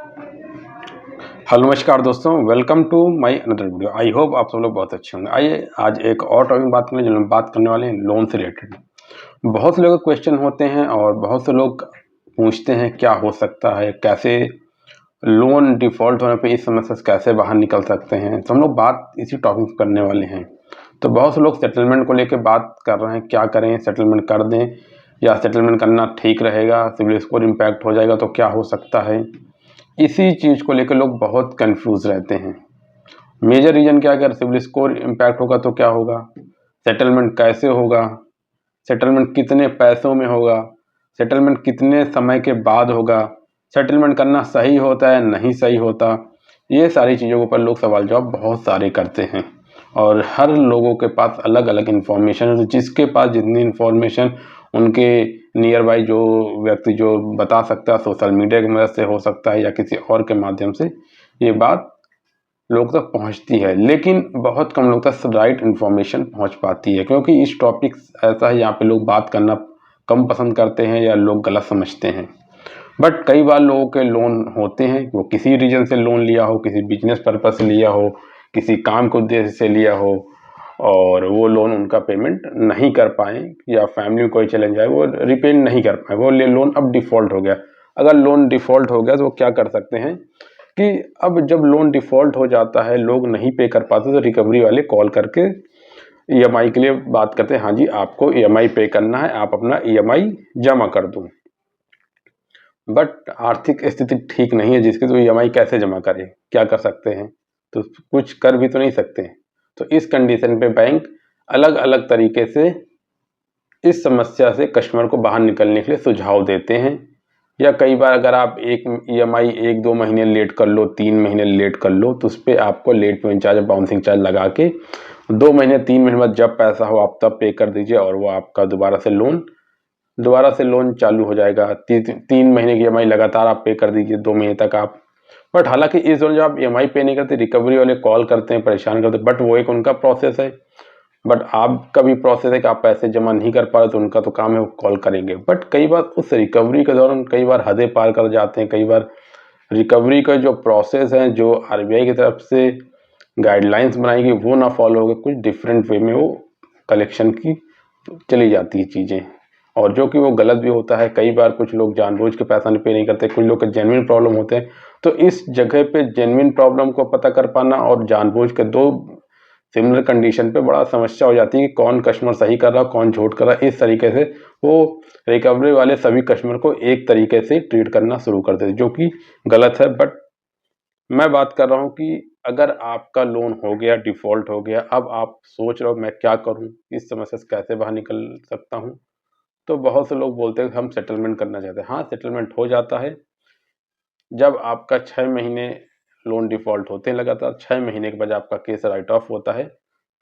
Hello नमस्कार दोस्तों, welcome to my another video. I hope आप सब लोग बहुत अच्छे होंगे। आइए आज एक और टॉपिक बात करने जो हम बात करने वाले हैं लोन से रिलेटेड। बहुत से लोगों के क्वेश्चन होते हैं और बहुत से लोग पूछते हैं क्या हो सकता है, कैसे लोन डिफ़ॉल्ट होने पे इस समस्या से कैसे बाहर निकल सकते हैं। तो हम लोग बात इसी टॉपिक करने वाले हैं। तो बहुत से लोग सेटलमेंट को लेकर बात कर रहे हैं, क्या करें, सेटलमेंट कर दें या सेटलमेंट करना ठीक रहेगा, सिबिल स्कोर इम्पैक्ट हो जाएगा तो क्या हो सकता है। इसी चीज़ को लेकर लोग बहुत कंफ्यूज रहते हैं। मेजर रीज़न क्या है, अगर सिबिल स्कोर इम्पैक्ट होगा तो क्या होगा, सेटलमेंट कैसे होगा, सेटलमेंट कितने पैसों में होगा, सेटलमेंट कितने समय के बाद होगा, सेटलमेंट करना सही होता है नहीं सही होता। ये सारी चीज़ों के ऊपर लोग सवाल जवाब बहुत सारे करते हैं और हर लोगों के पास अलग अलग इन्फॉर्मेशन है। तो जिसके पास जितनी इन्फॉर्मेशन उनके नियर बाई जो व्यक्ति जो बता सकता है, सोशल मीडिया की मदद से हो सकता है या किसी और के माध्यम से ये बात लोग तक पहुंचती है, लेकिन बहुत कम लोग तक राइट इन्फॉर्मेशन पहुंच पाती है, क्योंकि इस टॉपिक ऐसा है यहाँ पे लोग बात करना कम पसंद करते हैं या लोग गलत समझते हैं। बट कई बार लोगों के लोन होते हैं, वो किसी रीजन से लोन लिया हो, किसी बिजनेस पर्पज से लिया हो, किसी काम के उद्देश्य से लिया हो और वो लोन उनका पेमेंट नहीं कर पाए या फैमिली में कोई चैलेंज आए, वो रिपे नहीं कर पाए, वो लोन अब डिफ़ॉल्ट हो गया। अगर लोन डिफ़ॉल्ट हो गया तो वो क्या कर सकते हैं कि अब जब लोन डिफ़ॉल्ट हो जाता है, लोग नहीं पे कर पाते, तो रिकवरी वाले कॉल करके ईएमआई के लिए बात करते हैं। हाँ जी, आपको ईएमआई पे करना है, आप अपना ईएमआई जमा कर दो। बट आर्थिक स्थिति ठीक नहीं है जिसकी, तो ईएमआई कैसे जमा करें, क्या कर सकते हैं, तो कुछ कर भी तो नहीं सकते। तो इस कंडीशन पे बैंक अलग अलग तरीके से इस समस्या से कस्टमर को बाहर निकलने के लिए सुझाव देते हैं। या कई बार अगर आप एक ईएमआई 1-2 महीने लेट कर लो, 3 महीने लेट कर लो, तो उस पर आपको late payment charge, bouncing charge लगा के 2 महीने 3 महीने बाद जब पैसा हो आप तब पे कर दीजिए और वो आपका दोबारा से लोन चालू हो जाएगा। 3 महीने की ईएमआई लगातार आप पे कर दीजिए, 2 महीने तक आप। बट हालांकि इस दौरान जब आप ईएमआई पे नहीं करते, रिकवरी वाले कॉल करते हैं, परेशान करते हैं, बट वो एक उनका प्रोसेस है। बट आपका भी प्रोसेस है कि आप पैसे जमा नहीं कर पा रहे, तो उनका तो काम है वो कॉल करेंगे। बट कई बार उस रिकवरी के दौरान कई बार हदें पार कर जाते हैं। कई बार रिकवरी का जो प्रोसेस है, जो आरबीआई की तरफ से गाइडलाइंस बनाई गई, वो ना फॉलो हो गए, कुछ डिफरेंट वे में वो कलेक्शन की चली जाती है चीज़ें, और जो कि वो गलत भी होता है। कई बार कुछ लोग जानबूझ के पैसा पे नहीं करते, कुछ लोग के जेन्युइन प्रॉब्लम होते हैं। तो इस जगह पे जेन्युइन प्रॉब्लम को पता कर पाना और जानबूझ के दो सिमिलर कंडीशन पे बड़ा समस्या हो जाती है कि कौन कस्टमर सही कर रहा है, कौन झूठ कर रहा है। इस तरीके से वो रिकवरी वाले सभी कस्टमर को एक तरीके से ट्रीट करना शुरू कर देते, जो कि गलत है। बट मैं बात कर रहा हूँ कि अगर आपका लोन हो गया, डिफ़ॉल्ट हो गया, अब आप सोच रहे हो मैं क्या करूँ, इस समस्या से कैसे बाहर निकल सकता हूँ, तो बहुत से लोग बोलते हैं कि हम सेटलमेंट करना चाहते हैं। हाँ, सेटलमेंट हो जाता है जब आपका 6 महीने लोन डिफ़ॉल्ट होते हैं लगातार, 6 महीने के बाद आपका केस राइट ऑफ होता है,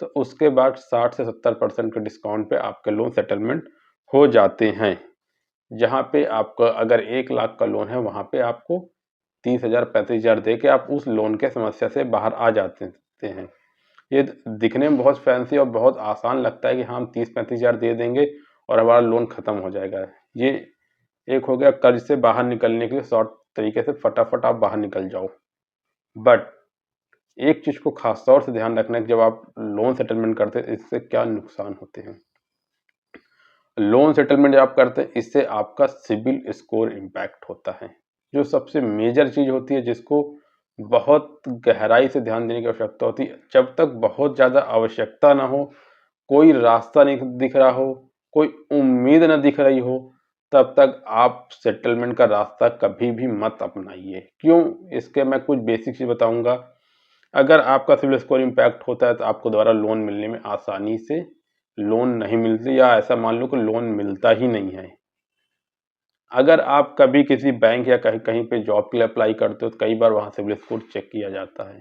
तो उसके बाद 60 से 70% के डिस्काउंट पे आपके लोन सेटलमेंट हो जाते हैं। जहाँ पे आपका अगर 1 लाख का लोन है, वहाँ पे आपको 30,000 35,000 दे के आप उस लोन के समस्या से बाहर आ जाते हैं। ये दिखने में बहुत फैंसी और बहुत आसान लगता है कि हाँ, हम 30-35,000 दे देंगे और हमारा लोन ख़त्म हो जाएगा। ये एक हो गया कर्ज से बाहर निकलने के लिए शॉर्ट तरीके से, फटाफट आप बाहर निकल जाओ। बट एक चीज़ को खास तौर से ध्यान रखना है कि जब आप लोन सेटलमेंट करते हैं, इससे क्या नुकसान होते हैं। लोन सेटलमेंट जब आप करते हैं, इससे आपका सिबिल स्कोर इम्पैक्ट होता है, जो सबसे मेजर चीज़ होती है, जिसको बहुत गहराई से ध्यान देने की आवश्यकता होती है। जब तक बहुत ज़्यादा आवश्यकता ना हो, कोई रास्ता नहीं दिख रहा हो, कोई उम्मीद ना दिख रही हो, तब तक आप सेटलमेंट का रास्ता कभी भी मत अपनाइए। क्यों? इसके मैं कुछ बेसिक चीज़ बताऊँगा। अगर आपका सिबिल स्कोर इम्पैक्ट होता है, तो आपको दोबारा लोन मिलने में आसानी से लोन नहीं मिलती, या ऐसा मान लो कि लोन मिलता ही नहीं है। अगर आप कभी किसी बैंक या कहीं कहीं पे जॉब के लिए अप्लाई करते हो, तो कई बार वहाँ सिबिल स्कोर चेक किया जाता है।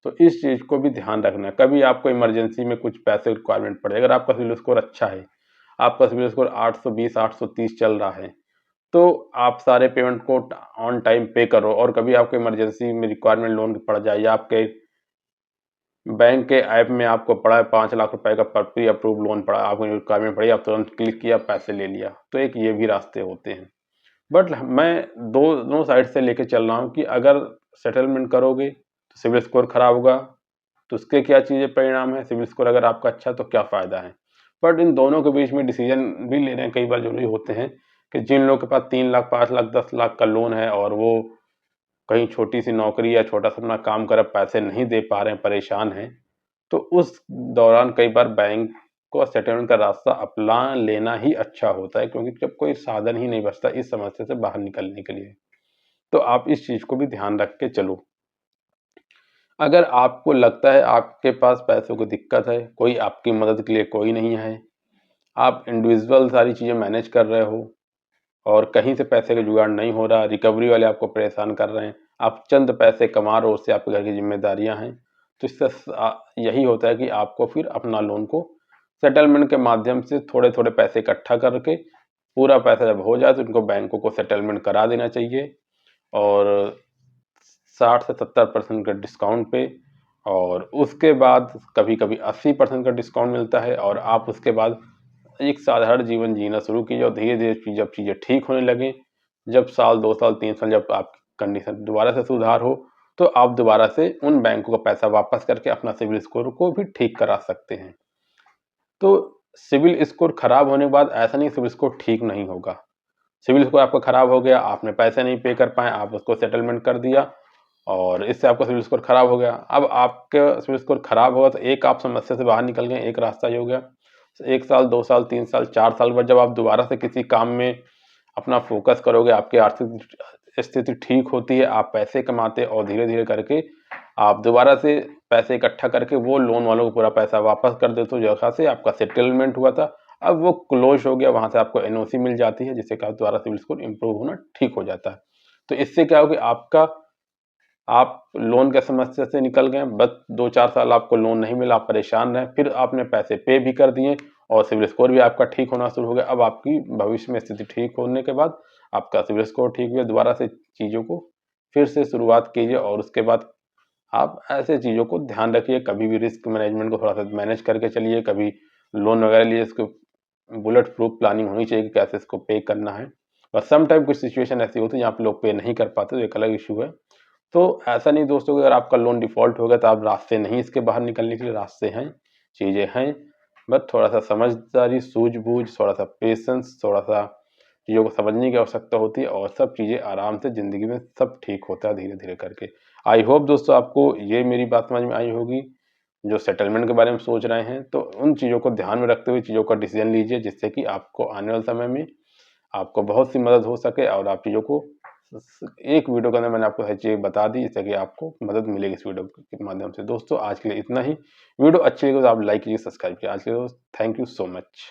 तो इस चीज़ को भी ध्यान रखना है। कभी आपको इमरजेंसी में कुछ पैसे रिक्वायरमेंट पड़े, अगर आपका सिबिल स्कोर अच्छा है, आपका सिबिल स्कोर 820 830 चल रहा है, तो आप सारे पेमेंट को ऑन टाइम पे करो। और कभी आपको इमरजेंसी में रिक्वायरमेंट लोन की पड़ जाए, या आपके बैंक के ऐप में आपको पड़ा है 5 लाख रुपए का प्री अप्रूव लोन पड़ा, आपको रिक्वायरमेंट पड़ी, आप तुरंत क्लिक किया, पैसे ले लिया, तो एक ये भी रास्ते होते हैं। बट मैं दोनों साइड से लेके चल रहा हूँ कि अगर सेटलमेंट करोगे तो सिविल स्कोर खराब होगा, तो उसके क्या चीज़ें परिणाम है, सिविल स्कोर अगर आपका अच्छा तो क्या फ़ायदा है। बट इन दोनों के बीच में डिसीजन भी लेने कई बार ज़रूरी होते हैं कि जिन लोगों के पास 3 लाख, 5 लाख, 10 लाख का लोन है और वो कहीं छोटी-सी नौकरी या छोटा-सा अपना काम कर पैसे नहीं दे पा रहे हैं, परेशान हैं, तो उस दौरान कई बार बैंक को सेटलमेंट का रास्ता अपना लेना ही अच्छा होता है, क्योंकि जब कोई साधन ही नहीं बचता इस समस्या से बाहर निकलने के लिए। तो आप इस चीज़ को भी ध्यान रख के चलो। अगर आपको लगता है आपके पास पैसों की दिक्कत है, कोई आपकी मदद के लिए कोई नहीं है, आप इंडिविजुअल सारी चीज़ें मैनेज कर रहे हो और कहीं से पैसे का जुगाड़ नहीं हो रहा, रिकवरी वाले आपको परेशान कर रहे हैं, आप चंद पैसे कमा रहे हो, उससे आपके घर की ज़िम्मेदारियाँ हैं, तो इससे यही होता है कि आपको फिर अपना लोन को सेटलमेंट के माध्यम से थोड़े-थोड़े पैसे इकट्ठा करके, पूरा पैसा जब हो जाए तो इनको बैंकों को सेटलमेंट करा देना चाहिए और 60 से 70% का डिस्काउंट पे, और उसके बाद कभी-कभी 80% का डिस्काउंट मिलता है और आप उसके बाद एक साधारण जीवन जीना शुरू कीजिए और धीरे-धीरे जब चीज़ें ठीक होने लगें, जब साल, 2 साल, 3 साल जब आपकी कंडीशन दोबारा से सुधार हो, तो आप दोबारा से उन बैंकों का पैसा वापस करके अपना सिविल स्कोर को भी ठीक करा सकते हैं। तो सिविल स्कोर खराब होने के बाद ऐसा नहीं सिविल स्कोर ठीक नहीं होगा। सिविल स्कोर आपका खराब हो गया, आपने पैसे नहीं पे कर पाए, आप उसको सेटलमेंट कर दिया और इससे आपका सिविल स्कोर खराब हो गया। अब आपका सिविल स्कोर खराब होगा तो एक आप समस्या से बाहर निकल गए, एक रास्ता ये हो गया। 1 साल, 2 साल, 3 साल, 4 साल बाद जब आप दोबारा से किसी काम में अपना फ़ोकस करोगे, आपकी आर्थिक स्थिति ठीक होती है, आप पैसे कमाते और धीरे-धीरे करके आप दोबारा से पैसे इकट्ठा करके वो लोन वालों को पूरा पैसा वापस कर देते हो, जहाँ से आपका सेटलमेंट हुआ था। अब वो क्लोज़ हो गया, वहाँ से आपको एनओसी मिल जाती है, जिससे क्या दोबारा सिविल स्कोर इम्प्रूव होना ठीक हो जाता है। तो इससे क्या होगा कि आप लोन की समस्या से निकल गए, बस 2-4 साल आपको लोन नहीं मिला, आप परेशान रहे, फिर आपने पैसे पे भी कर दिए और सिविल स्कोर भी आपका ठीक होना शुरू हो गया। अब आपकी भविष्य में स्थिति ठीक होने के बाद आपका सिविल स्कोर ठीक हुआ, दोबारा से चीज़ों को फिर से शुरुआत कीजिए और उसके बाद आप ऐसे चीज़ों को ध्यान रखिए, कभी भी रिस्क मैनेजमेंट को थोड़ा-सा मैनेज करके चलिए, कभी लोन वगैरह लिए इसको बुलेट प्रूफ प्लानिंग होनी चाहिए कि कैसे इसको पे करना है। और सम टाइम कुछ सिचुएशन ऐसी होती है जहाँ पे लोग पे नहीं कर पाते, तो एक अलग इश्यू है। तो ऐसा नहीं दोस्तों कि अगर आपका लोन डिफ़ॉल्ट हो गया तो आप रास्ते नहीं, इसके बाहर निकलने के लिए रास्ते हैं, चीज़ें हैं, बस थोड़ा-सा समझदारी, सूझबूझ, थोड़ा-सा पेशेंस, थोड़ा-सा चीज़ों को समझने की आवश्यकता होती है और सब चीज़ें आराम से ज़िंदगी में सब ठीक होता है धीरे-धीरे करके। आई होप दोस्तों आपको ये मेरी बात समझ में आई होगी, जो सेटलमेंट के बारे में सोच रहे हैं, तो उन चीज़ों को ध्यान में रखते हुए चीज़ों का डिसीज़न लीजिए, जिससे कि आपको आने वाले समय में आपको बहुत सी मदद हो सके और आप चीज़ों को एक वीडियो के अंदर मैंने आपको हर चीज़ बता दी, जिससे कि आपको मदद मिलेगी इस वीडियो के माध्यम से। दोस्तों आज के लिए इतना ही। वीडियो अच्छी लगी तो आप लाइक कीजिए, सब्सक्राइब कीजिए। आज के लिए थैंक यू सो मच।